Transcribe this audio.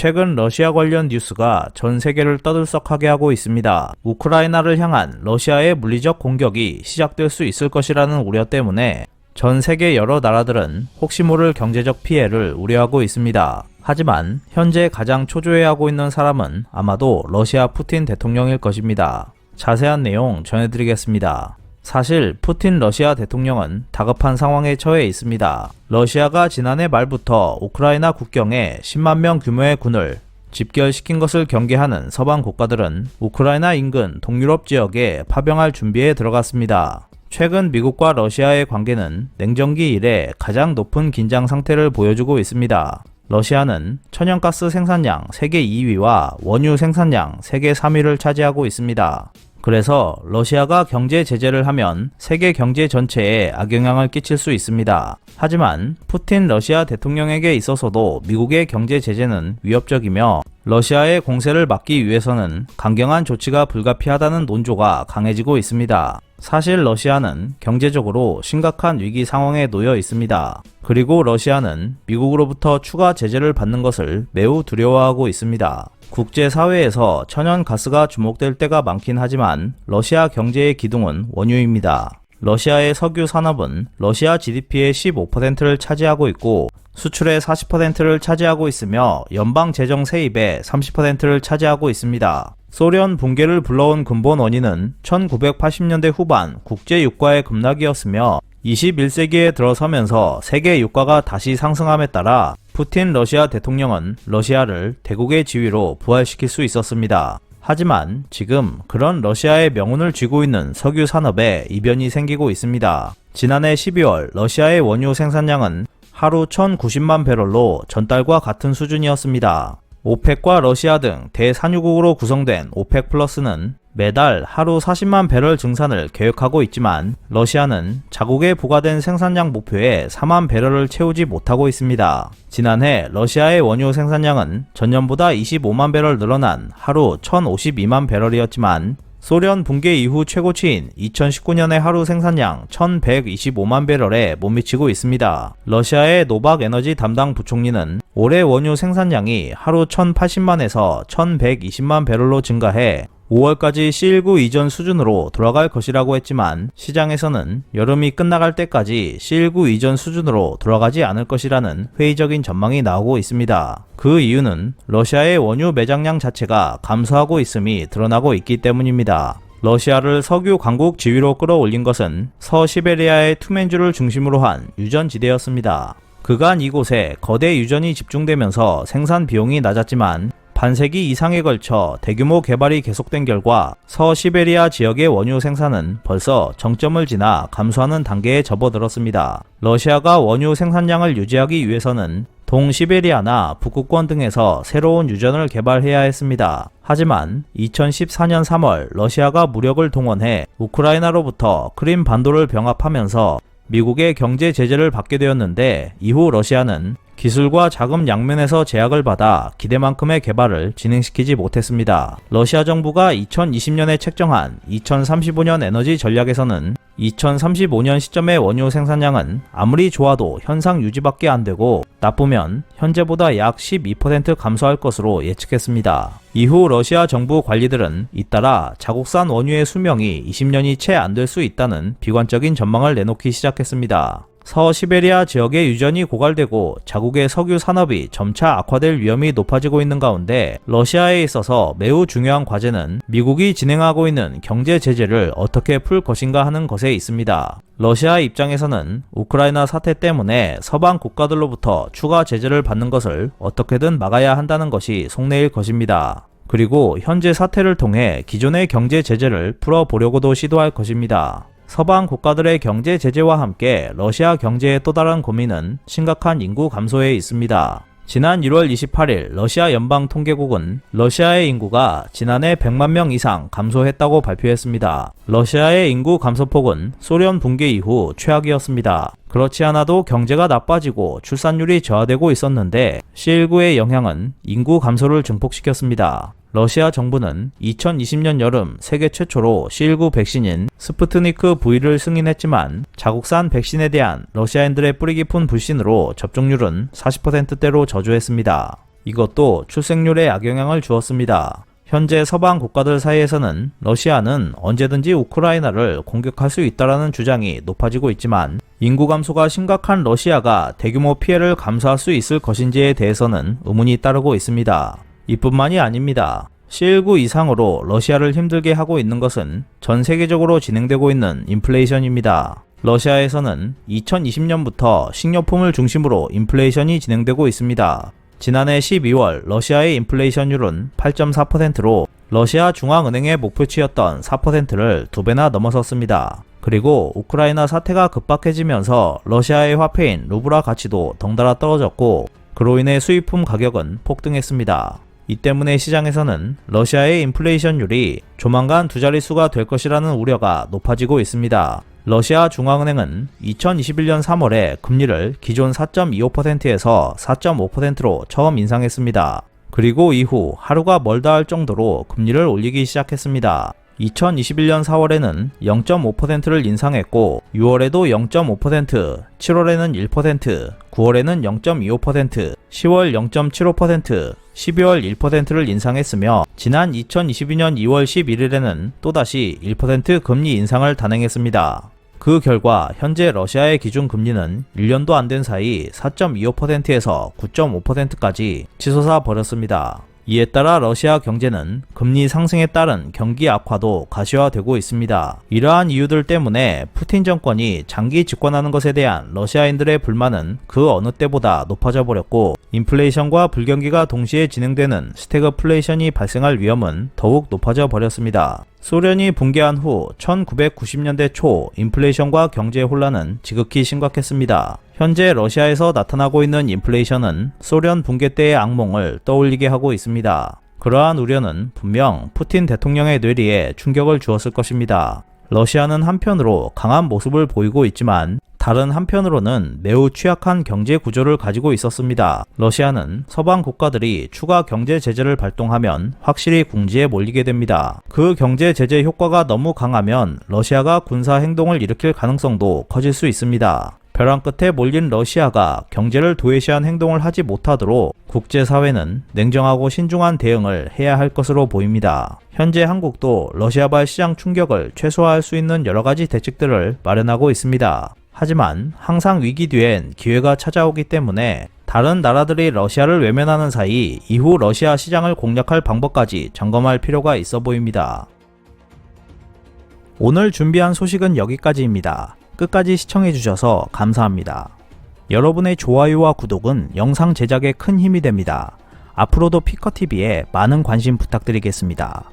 최근 러시아 관련 뉴스가 전 세계를 떠들썩하게 하고 있습니다. 우크라이나를 향한 러시아의 물리적 공격이 시작될 수 있을 것이라는 우려 때문에 전 세계 여러 나라들은 혹시 모를 경제적 피해를 우려하고 있습니다. 하지만 현재 가장 초조해하고 있는 사람은 아마도 러시아 푸틴 대통령일 것입니다. 자세한 내용 전해드리겠습니다. 사실 푸틴 러시아 대통령은 다급한 상황에 처해 있습니다. 러시아가 지난해 말부터 우크라이나 국경에 10만 명 규모의 군을 집결시킨 것을 경계하는 서방 국가들은 우크라이나 인근 동유럽 지역에 파병할 준비에 들어갔습니다. 최근 미국과 러시아의 관계는 냉전기 이래 가장 높은 긴장 상태를 보여주고 있습니다. 러시아는 천연가스 생산량 세계 2위와 원유 생산량 세계 3위를 차지하고 있습니다. 그래서 러시아가 경제 제재를 하면 세계 경제 전체에 악영향을 끼칠 수 있습니다. 하지만 푸틴 러시아 대통령에게 있어서도 미국의 경제 제재는 위협적이며 러시아의 공세를 막기 위해서는 강경한 조치가 불가피하다는 논조가 강해지고 있습니다. 사실 러시아는 경제적으로 심각한 위기 상황에 놓여 있습니다. 그리고 러시아는 미국으로부터 추가 제재를 받는 것을 매우 두려워하고 있습니다. 국제사회에서 천연가스가 주목될 때가 많긴 하지만 러시아 경제의 기둥은 원유입니다. 러시아의 석유 산업은 러시아 GDP의 15%를 차지하고 있고 수출의 40%를 차지하고 있으며 연방 재정 세입의 30%를 차지하고 있습니다. 소련 붕괴를 불러온 근본 원인은 1980년대 후반 국제 유가의 급락이었으며 21세기에 들어서면서 세계 유가가 다시 상승함에 따라 푸틴 러시아 대통령은 러시아를 대국의 지위로 부활시킬 수 있었습니다. 하지만 지금 그런 러시아의 명운을 쥐고 있는 석유 산업에 이변이 생기고 있습니다. 지난해 12월 러시아의 원유 생산량은 하루 1090만 배럴로 전달과 같은 수준이었습니다. 오펙과 러시아 등 대산유국으로 구성된 오펙 플러스는 매달 하루 40만 배럴 증산을 계획하고 있지만 러시아는 자국에 부과된 생산량 목표에 4만 배럴을 채우지 못하고 있습니다. 지난해 러시아의 원유 생산량은 전년보다 25만 배럴 늘어난 하루 1052만 배럴이었지만 소련 붕괴 이후 최고치인 2019년의 하루 생산량 1125만 배럴에 못 미치고 있습니다. 러시아의 노박 에너지 담당 부총리는 올해 원유 생산량이 하루 1080만에서 1120만 배럴로 증가해 5월까지 C19 이전 수준으로 돌아갈 것이라고 했지만 시장에서는 여름이 끝나갈 때까지 C19 이전 수준으로 돌아가지 않을 것이라는 회의적인 전망이 나오고 있습니다. 그 이유는 러시아의 원유 매장량 자체가 감소하고 있음이 드러나고 있기 때문입니다. 러시아를 석유 강국 지위로 끌어올린 것은 서시베리아의 투맨주를 중심으로 한 유전지대였습니다. 그간 이곳에 거대 유전이 집중되면서 생산 비용이 낮았지만 반세기 이상에 걸쳐 대규모 개발이 계속된 결과 서시베리아 지역의 원유 생산은 벌써 정점을 지나 감소하는 단계에 접어들었습니다. 러시아가 원유 생산량을 유지하기 위해서는 동시베리아나 북극권 등에서 새로운 유전을 개발해야 했습니다. 하지만 2014년 3월 러시아가 무력을 동원해 우크라이나로부터 크림 반도를 병합하면서 미국의 경제 제재를 받게 되었는데 이후 러시아는 기술과 자금 양면에서 제약을 받아 기대만큼의 개발을 진행시키지 못했습니다. 러시아 정부가 2020년에 책정한 2035년 에너지 전략에서는 2035년 시점의 원유 생산량은 아무리 좋아도 현상 유지밖에 안 되고 나쁘면 현재보다 약 12% 감소할 것으로 예측했습니다. 이후 러시아 정부 관리들은 잇따라 자국산 원유의 수명이 20년이 채 안 될 수 있다는 비관적인 전망을 내놓기 시작했습니다. 서시베리아 지역의 유전이 고갈되고 자국의 석유 산업이 점차 악화될 위험이 높아지고 있는 가운데 러시아에 있어서 매우 중요한 과제는 미국이 진행하고 있는 경제 제재를 어떻게 풀 것인가 하는 것에 있습니다. 러시아 입장에서는 우크라이나 사태 때문에 서방 국가들로부터 추가 제재를 받는 것을 어떻게든 막아야 한다는 것이 속내일 것입니다. 그리고 현재 사태를 통해 기존의 경제 제재를 풀어보려고도 시도할 것입니다. 서방 국가들의 경제 제재와 함께 러시아 경제의 또 다른 고민은 심각한 인구 감소에 있습니다. 지난 1월 28일 러시아 연방통계국은 러시아의 인구가 지난해 100만 명 이상 감소했다고 발표했습니다. 러시아의 인구 감소폭은 소련 붕괴 이후 최악이었습니다. 그렇지 않아도 경제가 나빠지고 출산율이 저하되고 있었는데 C19의 영향은 인구 감소를 증폭시켰습니다. 러시아 정부는 2020년 여름 세계 최초로 C19 백신인 스푸트니크 V를 승인했지만 자국산 백신에 대한 러시아인들의 뿌리 깊은 불신으로 접종률은 40%대로 저조했습니다. 이것도 출생률에 악영향을 주었습니다. 현재 서방 국가들 사이에서는 러시아는 언제든지 우크라이나를 공격할 수 있다라는 주장이 높아지고 있지만 인구 감소가 심각한 러시아가 대규모 피해를 감수할 수 있을 것인지에 대해서는 의문이 따르고 있습니다. 이뿐만이 아닙니다. C19 이상으로 러시아를 힘들게 하고 있는 것은 전 세계적으로 진행되고 있는 인플레이션입니다. 러시아에서는 2020년부터 식료품을 중심으로 인플레이션이 진행되고 있습니다. 지난해 12월 러시아의 인플레이션율은 8.4%로 러시아 중앙은행의 목표치였던 4%를 2배나 넘어섰습니다. 그리고 우크라이나 사태가 급박해지면서 러시아의 화폐인 루블화 가치도 덩달아 떨어졌고 그로 인해 수입품 가격은 폭등했습니다. 이 때문에 시장에서는 러시아의 인플레이션율이 조만간 두 자릿수가 될 것이라는 우려가 높아지고 있습니다. 러시아 중앙은행은 2021년 3월에 금리를 기존 4.25%에서 4.5%로 처음 인상했습니다. 그리고 이후 하루가 멀다 할 정도로 금리를 올리기 시작했습니다. 2021년 4월에는 0.5%를 인상했고 6월에도 0.5%, 7월에는 1%, 9월에는 0.25%, 10월 0.75%, 12월 1%를 인상했으며 지난 2022년 2월 11일에는 또다시 1% 금리 인상을 단행했습니다. 그 결과 현재 러시아의 기준금리는 1년도 안 된 사이 4.25%에서 9.5%까지 치솟아 버렸습니다. 이에 따라 러시아 경제는 금리 상승에 따른 경기 악화도 가시화되고 있습니다. 이러한 이유들 때문에 푸틴 정권이 장기 집권하는 것에 대한 러시아인들의 불만은 그 어느 때보다 높아져 버렸고 인플레이션과 불경기가 동시에 진행되는 스태그플레이션이 발생할 위험은 더욱 높아져 버렸습니다. 소련이 붕괴한 후 1990년대 초 인플레이션과 경제 혼란은 지극히 심각했습니다. 현재 러시아에서 나타나고 있는 인플레이션은 소련 붕괴 때의 악몽을 떠올리게 하고 있습니다. 그러한 우려는 분명 푸틴 대통령의 뇌리에 충격을 주었을 것입니다. 러시아는 한편으로 강한 모습을 보이고 있지만 다른 한편으로는 매우 취약한 경제 구조를 가지고 있었습니다. 러시아는 서방 국가들이 추가 경제 제재를 발동하면 확실히 궁지에 몰리게 됩니다. 그 경제 제재 효과가 너무 강하면 러시아가 군사 행동을 일으킬 가능성도 커질 수 있습니다. 벼랑 끝에 몰린 러시아가 경제를 도외시한 행동을 하지 못하도록 국제사회는 냉정하고 신중한 대응을 해야 할 것으로 보입니다. 현재 한국도 러시아발 시장 충격을 최소화할 수 있는 여러가지 대책들을 마련하고 있습니다. 하지만 항상 위기 뒤엔 기회가 찾아오기 때문에 다른 나라들이 러시아를 외면하는 사이 이후 러시아 시장을 공략할 방법까지 점검할 필요가 있어 보입니다. 오늘 준비한 소식은 여기까지입니다. 끝까지 시청해주셔서 감사합니다. 여러분의 좋아요와 구독은 영상 제작에 큰 힘이 됩니다. 앞으로도 피커TV에 많은 관심 부탁드리겠습니다.